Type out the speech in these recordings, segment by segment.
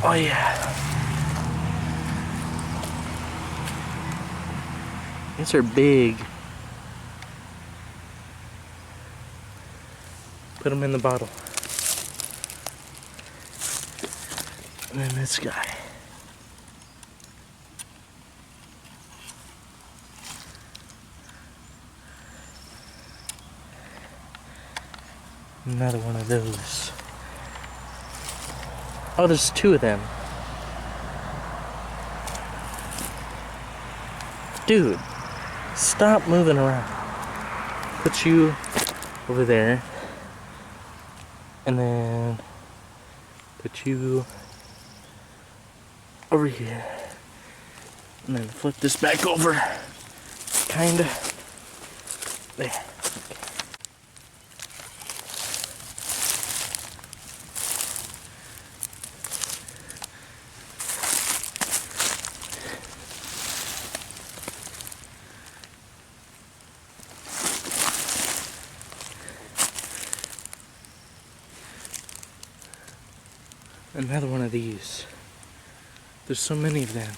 Oh yeah. These are big. Put them in the bottle. And then this guy. Another one of those. Oh, there's two of them. Dude, stop moving around. Put you over there. And then put you over here. And then flip this back over. Kinda. There. Another one of these. There's so many of them.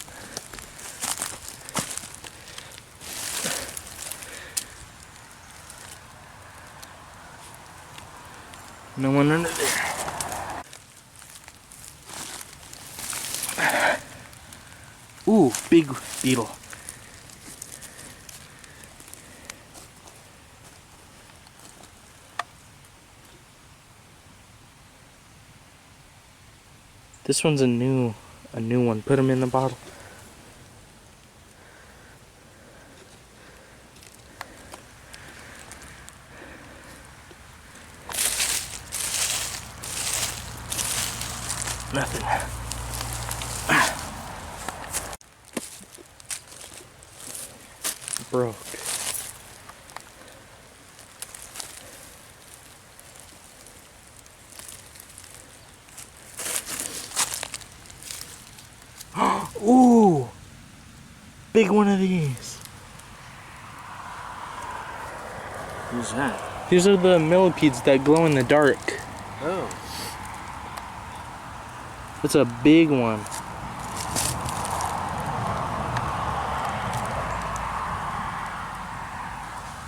No one under there. Ooh, big beetle. This one's a new one. Put them in the bottle. Nothing. Broke. Ooh! Big one of these. Who's that? These are the millipedes that glow in the dark. Oh. It's a big one.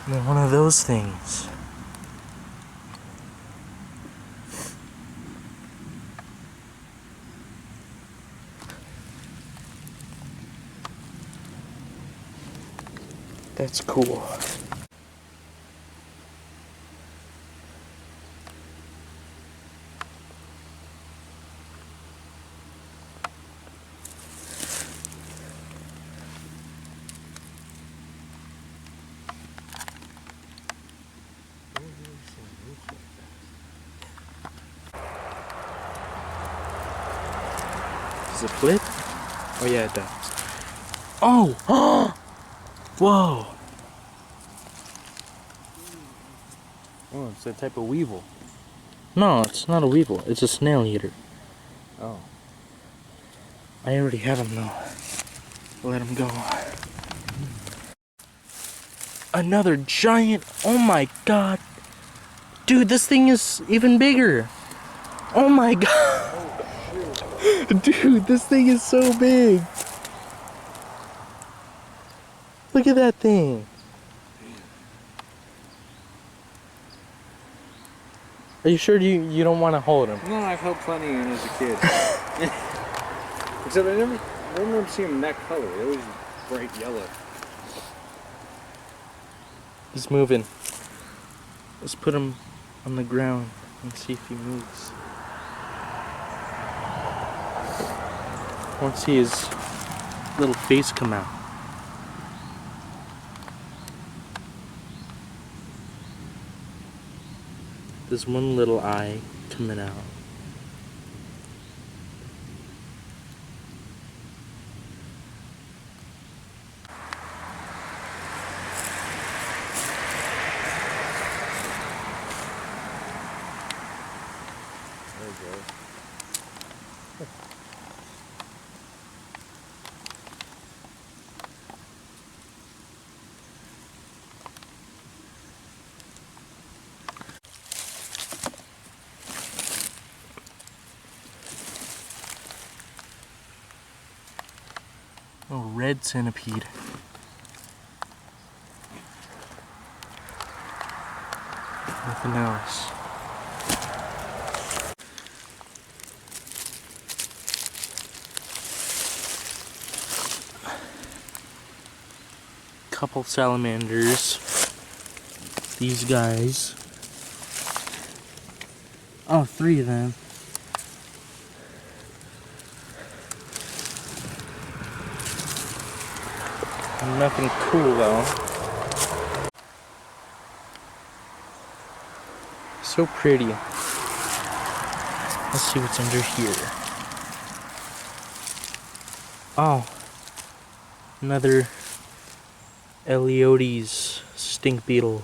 And then one of those things. That's cool. Does it flip? Oh yeah, it does. Oh! Whoa! Oh, it's a type of weevil. No, it's not a weevil. It's a snail eater. Oh. I already have him though. Let him go. Another giant. Oh my god. Dude, this thing is even bigger. Oh my god. Oh, dude, this thing is so big. Look at that thing. Are you sure you don't want to hold him? No, I've held plenty of them as a kid. Except I don't remember seeing them that color. They're always bright yellow. He's moving. Let's put him on the ground and see if he moves. I want to see his little face come out. There's one little eye coming out. There we go. A red centipede. Nothing else. Couple salamanders. These guys. Oh, 3 of them. Nothing cool though. So pretty. Let's see what's under here. Oh, another Eliotes stink beetle.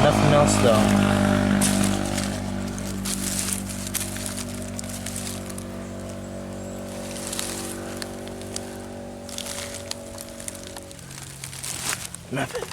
Nothing else though. Nothing.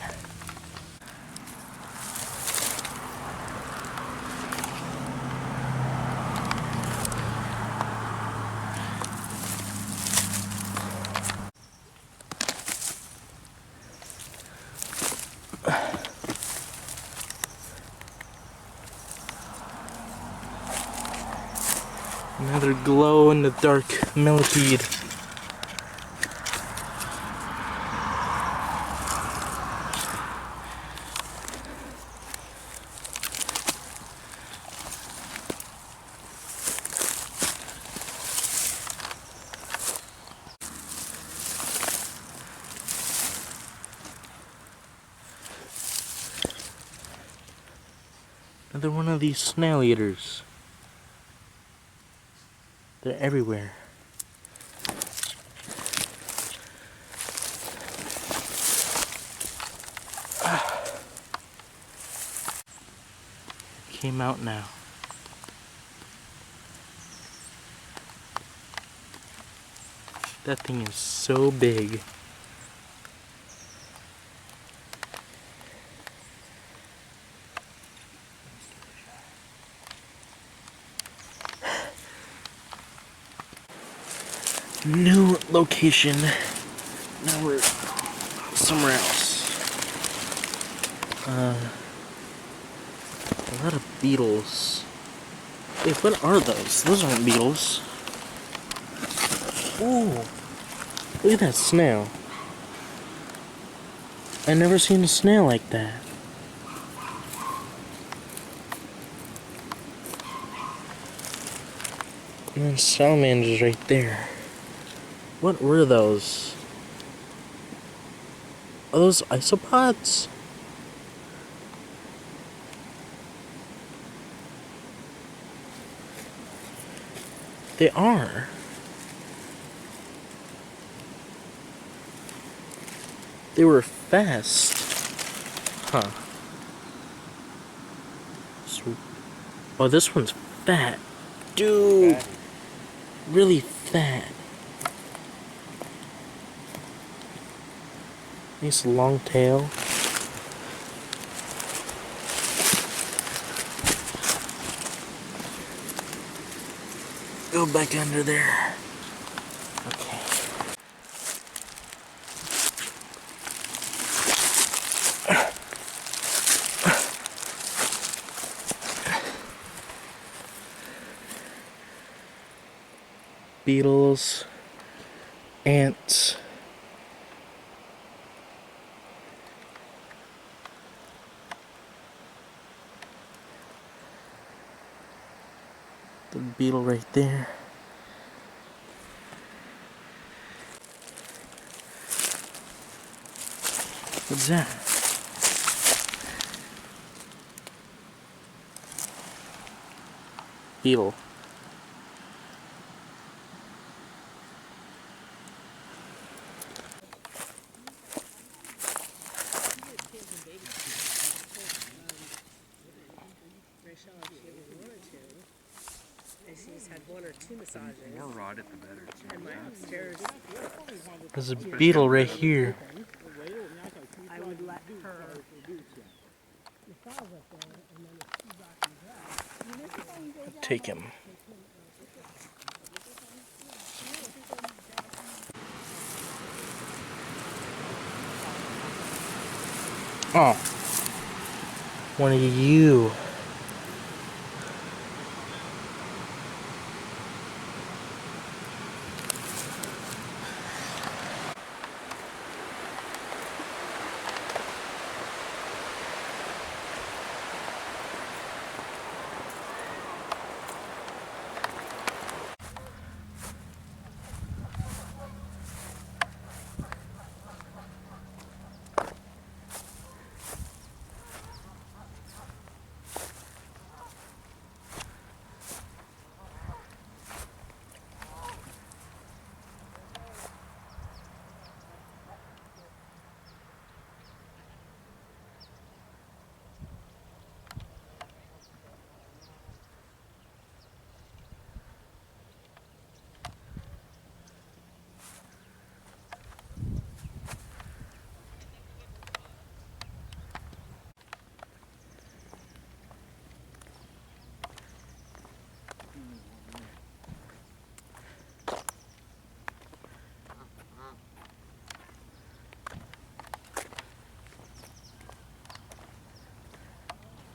Another glow in the dark millipede. Another one of these snail eaters. They're everywhere. Came out now. That thing is so big. New location. Now we're somewhere else. A lot of beetles. Wait, what are those? Those aren't beetles. Ooh, look at that snail. I've never seen a snail like that. And then salamanders right there. What were those? Are those isopods? They are. They were fast. Huh. So, oh, this one's fat. Dude. Really fat. Nice long tail. Go back under there. Okay. Beetles, ants. The beetle right there. What's that? Beetle. She's had 1 or 2 massages. The more rotted, the better. And my upstairs, There's a beetle right here. I would let take him. Oh. One of you.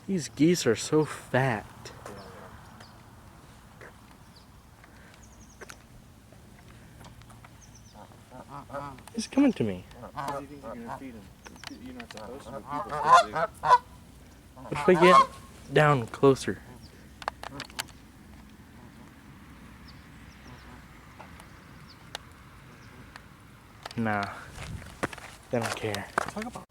These geese are so fat. He's coming to me. How do you think you're gonna feed him? You're not supposed to, but people still do. What if I get down closer? Nah. They don't care. Talk about.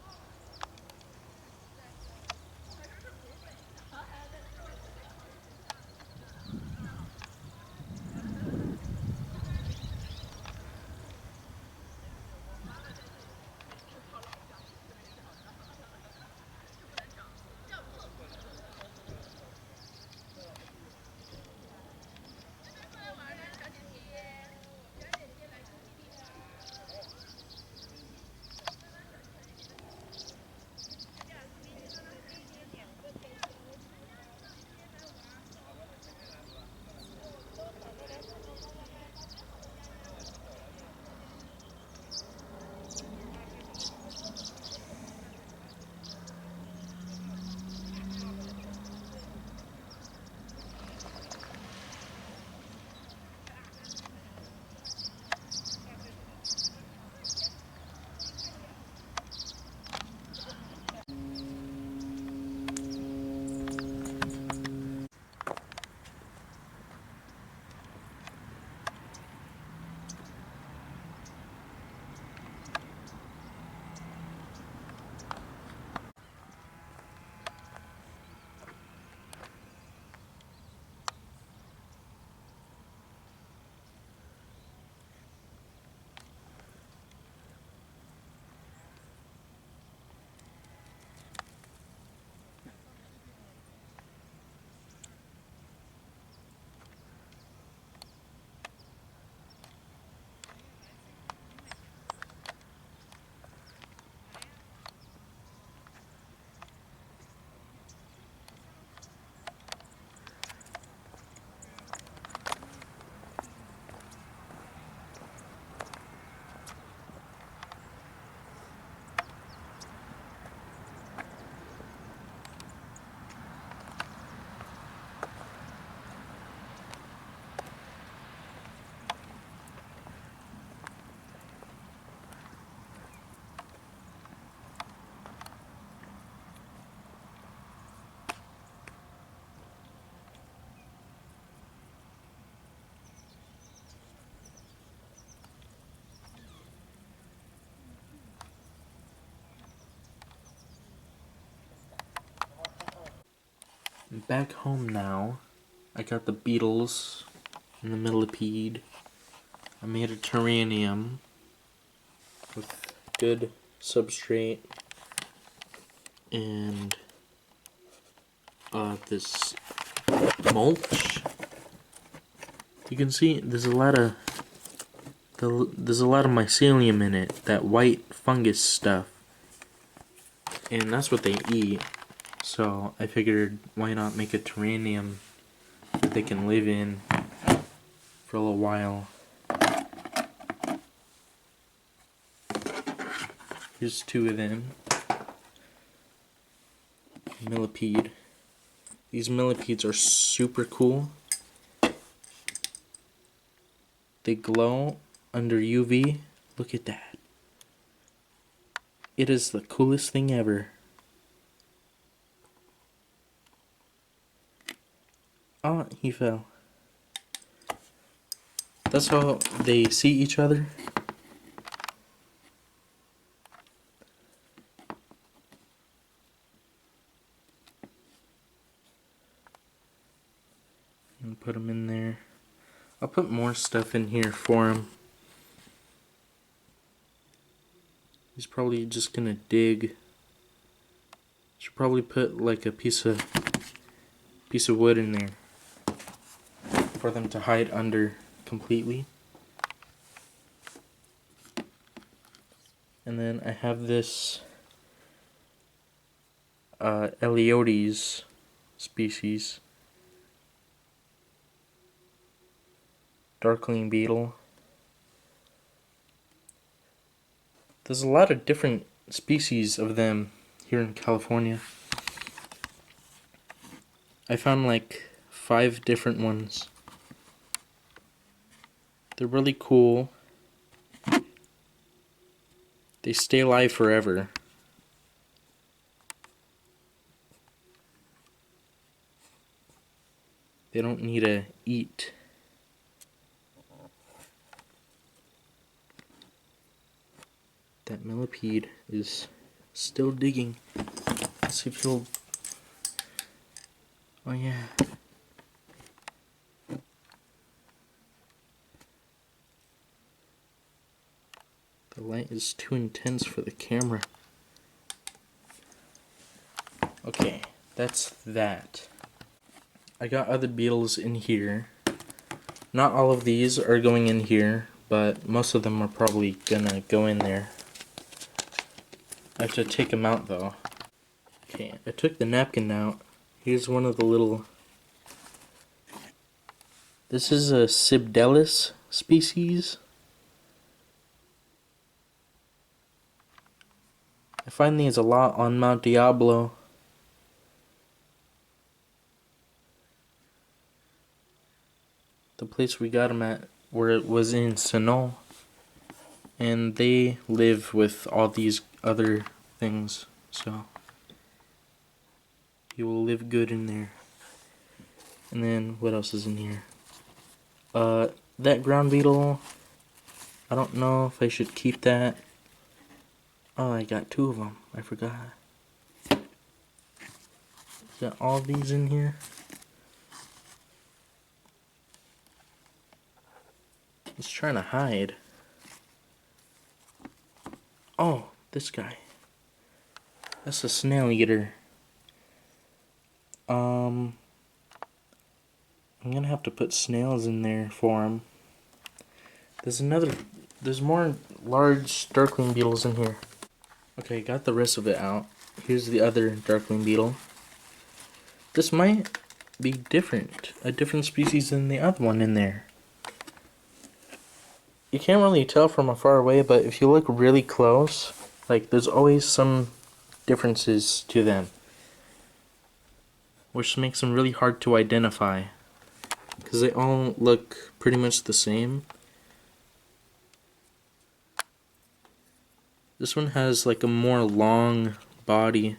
I'm back home now. I got the Beetles and the millipede. I made a terrarium with good substrate and this mulch. You can see there's a lot of mycelium in it, that white fungus stuff, and that's what they eat. So I figured, why not make a terrarium that they can live in for a little while. Here's two of them. Millipede. These millipedes are super cool. They glow under UV. Look at that. It is the coolest thing ever. Oh, he fell. That's how they see each other. And put them in there. I'll put more stuff in here for him. He's probably just gonna dig. Should probably put like a piece of wood in there for them to hide under completely. And then I have this Eleotes species. Darkling beetle. There's a lot of different species of them here in California. I found like 5 different ones. They're really cool. They stay alive forever. They don't need to eat. That millipede is still digging. Let's see if he'll... Oh yeah. The light is too intense for the camera. Okay, that's that. I got other beetles in here. Not all of these are going in here, but most of them are probably gonna go in there. I have to take them out though. Okay, I took the napkin out. Here's one of the little... This is a Beetles species. I find these a lot on Mount Diablo. The place we got them at, where it was in Sinol. And they live with all these other things, so you will live good in there. And then what else is in here? That ground beetle, I don't know if I should keep that. Oh, I got 2 of them. I forgot. Got all these in here. It's trying to hide. Oh, this guy. That's a snail eater. I'm gonna have to put snails in there for him. There's more large darkling beetles in here. Okay, got the rest of it out. Here's the other darkling beetle. This might be different. A different species than the other one in there. You can't really tell from afar away, but if you look really close, like there's always some differences to them, which makes them really hard to identify, because they all look pretty much the same. This one has like a more long body,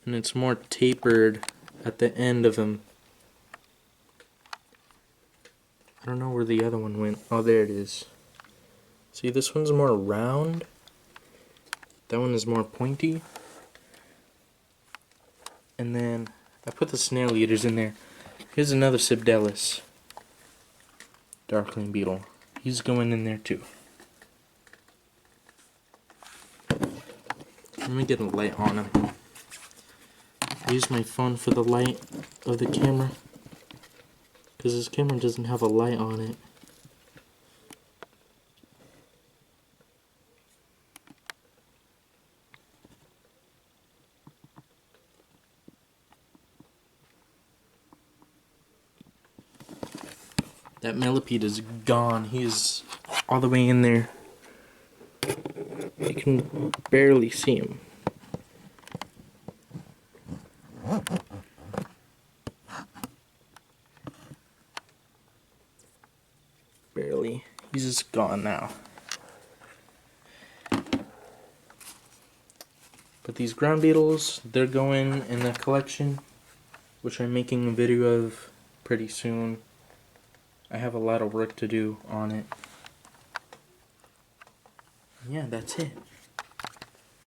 and it's more tapered at the end of them. I don't know where the other one went. Oh, there it is. See, this one's more round. That one is more pointy. And then I put the snail eaters in there. Here's another Beetles. Darkling beetle. He's going in there too. Let me get a light on him. I use my phone for the light of the camera, because this camera doesn't have a light on it. That millipede is gone. He is all the way in there. You can barely see him. Barely. He's just gone now. But these ground beetles, they're going in the collection, which I'm making a video of pretty soon. I have a lot of work to do on it. Yeah, that's it.